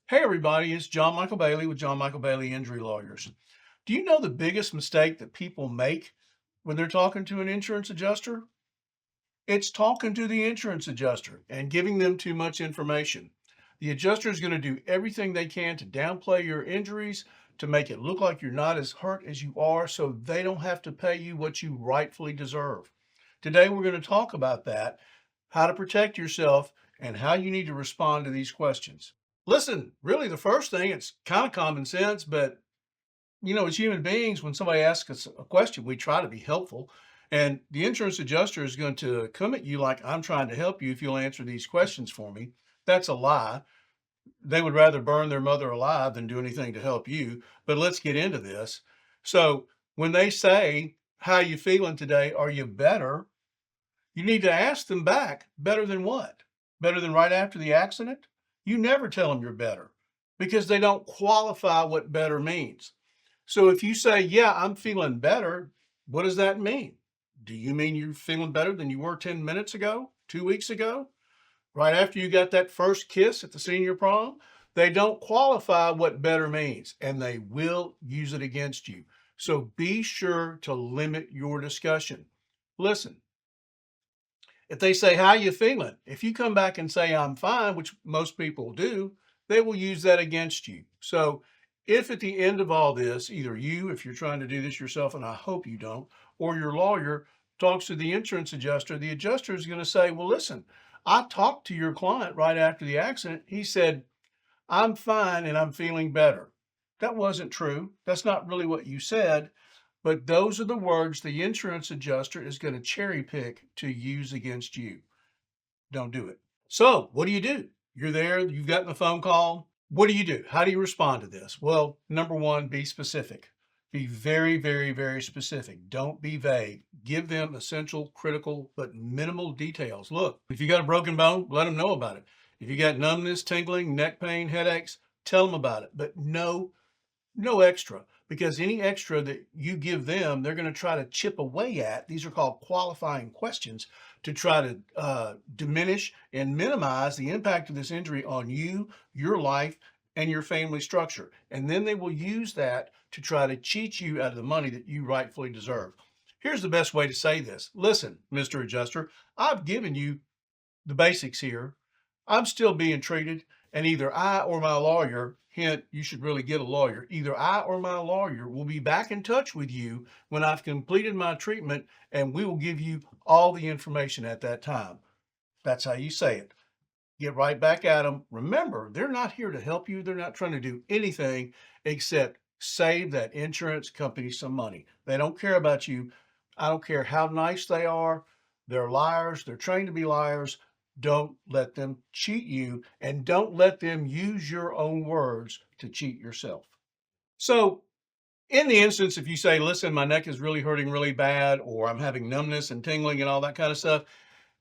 Hey everybody, it's John Michael Bailey with John Michael Bailey Injury Lawyers. Do you know the biggest mistake that people make when they're talking to an insurance adjuster? It's talking to the insurance adjuster and giving them too much information. The adjuster is going to do everything they can to downplay your injuries, to make it look like you're not as hurt as you are, so they don't have to pay you what you rightfully deserve. Today, we're going to talk about that, how to protect yourself, and how you need to respond to these questions. Listen, really, the first thing, it's kind of common sense, but as human beings, when somebody asks us a question, we try to be helpful. And the insurance adjuster is going to come at you like, I'm trying to help you if you'll answer these questions for me. That's a lie. They would rather burn their mother alive than do anything to help you. But let's get into this. So when they say, how you feeling today? Are you better? You need to ask them back, better than what? Better than right after the accident? You never tell them you're better because they don't qualify what better means. So if you say, yeah, I'm feeling better, what does that mean? Do you mean you're feeling better than you were 10 minutes ago, 2 weeks ago, right after you got that first kiss at the senior prom? They don't qualify what better means, and they will use it against you. So be sure to limit your discussion. Listen, if they say, how you feeling? If you come back and say, I'm fine, which most people do, they will use that against you. So if at the end of all this, either you, if you're trying to do this yourself, and I hope you don't, or your lawyer talks to the insurance adjuster, the adjuster is going to say, well, listen, I talked to your client right after the accident. He said, I'm fine and I'm feeling better. That wasn't true. That's not really what you said. But those are the words the insurance adjuster is going to cherry pick to use against you. Don't do it. So, what do? You're there, you've gotten a phone call. What do you do? How do you respond to this? Well, number one, be specific. Be very, very, very specific. Don't be vague. Give them essential, critical, but minimal details. Look, if you got a broken bone, let them know about it. If you got numbness, tingling, neck pain, headaches, tell them about it. But no extra, because any extra that you give them, they're going to try to chip away at. These are called qualifying questions to try to diminish and minimize the impact of this injury on you, your life, and your family structure. And then they will use that to try to cheat you out of the money that you rightfully deserve. Here's the best way to say this. Listen, Mr. Adjuster, I've given you the basics here. I'm still being treated, and either I or my lawyer, hint, you should really get a lawyer, either I or my lawyer will be back in touch with you when I've completed my treatment, and we will give you all the information at that time. That's how you say it. Get right back at them. Remember, they're not here to help you. They're not trying to do anything except save that insurance company some money. They don't care about you. I don't care how nice they are. They're liars. They're trained to be liars. Don't let them cheat you, and don't let them use your own words to cheat yourself. So, in the instance, if you say, listen, my neck is really hurting really bad, or I'm having numbness and tingling and all that kind of stuff,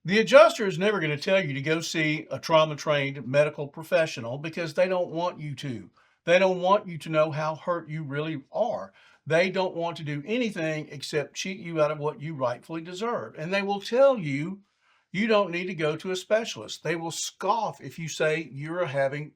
the adjuster is never going to tell you to go see a trauma trained medical professional because they don't want you to. They don't want you to know how hurt you really are. They don't want to do anything except cheat you out of what you rightfully deserve. And they will tell you you don't need to go to a specialist. They will scoff if you say you're having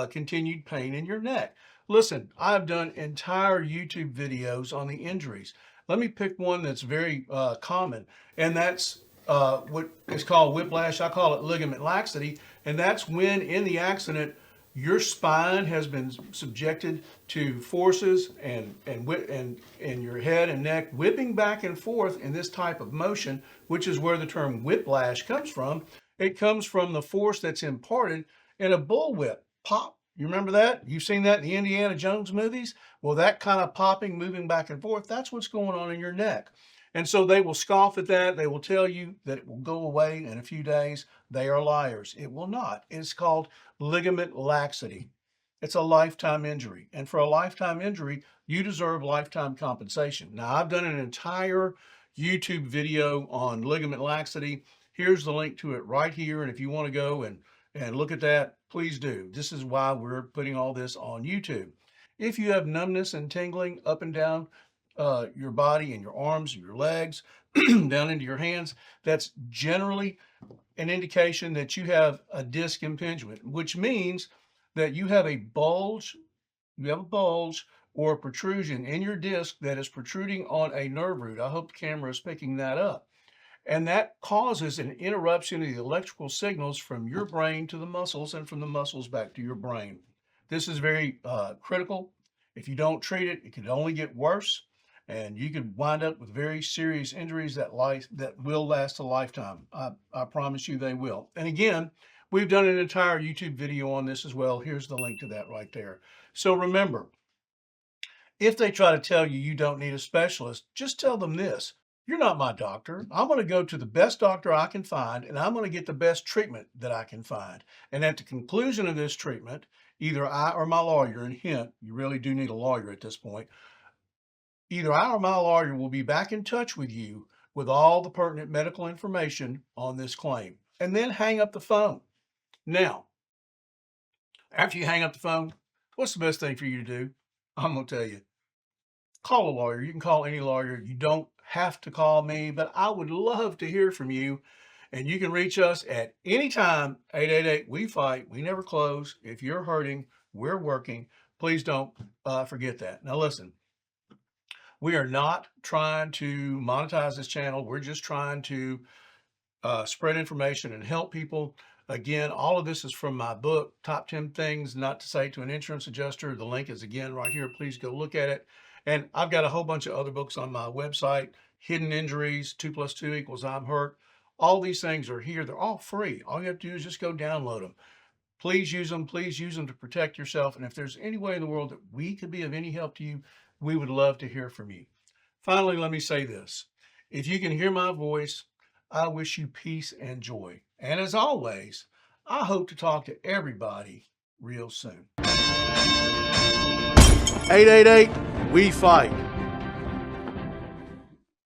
continued pain in your neck. Listen, I've done entire YouTube videos on the injuries. Let me pick one that's very common, and that's what is called whiplash. I call it ligament laxity, and that's when in the accident your spine has been subjected to forces and your head and neck whipping back and forth in this type of motion, which is where the term whiplash comes from. It comes from the force that's imparted in a bullwhip. Pop. You remember that? You've seen that in the Indiana Jones movies? Well, that kind of popping, moving back and forth, that's what's going on in your neck. And so they will scoff at that. They will tell you that it will go away in a few days. They are liars. It will not. It's called ligament laxity. It's a lifetime injury. And for a lifetime injury, you deserve lifetime compensation. Now, I've done an entire YouTube video on ligament laxity. Here's the link to it right here. And if you want to go and look at that, please do. This is why we're putting all this on YouTube. If you have numbness and tingling up and down your body and your arms, your legs, down into your hands, that's generally an indication that you have a disc impingement, which means that you have a bulge, or a protrusion in your disc that is protruding on a nerve root. I hope the camera is picking that up. And that causes an interruption of the electrical signals from your brain to the muscles and from the muscles back to your brain. This is very critical. If you don't treat it, it can only get worse, and you could wind up with very serious injuries that will last a lifetime. I promise you they will. And again, we've done an entire YouTube video on this as well. Here's the link to that right there. So remember, if they try to tell you you don't need a specialist, just tell them this: you're not my doctor. I'm going to go to the best doctor I can find, and I'm going to get the best treatment that I can find. And at the conclusion of this treatment, either I or my lawyer, and hint, you really do need a lawyer at this point, either I or my lawyer will be back in touch with you with all the pertinent medical information on this claim. And then hang up the phone. Now, after you hang up the phone, what's the best thing for you to do? I'm going to tell you. Call a lawyer. You can call any lawyer. You don't have to call me, but I would love to hear from you. And you can reach us at any time, 888 We Fight. We never close. If you're hurting, we're working. Please don't forget that. Now listen, we are not trying to monetize this channel. We're just trying to spread information and help people. Again, all of this is from my book, Top 10 Things Not to Say to an Insurance Adjuster. The link is again right here. Please go look at it. And I've got a whole bunch of other books on my website: Hidden Injuries, 2 + 2 = I'm Hurt. All these things are here. They're all free. All you have to do is just go download them. Please use them. Please use them to protect yourself. And if there's any way in the world that we could be of any help to you, we would love to hear from you. Finally, let me say this: if you can hear my voice, I wish you peace and joy. And as always, I hope to talk to everybody real soon. 888 We Fight.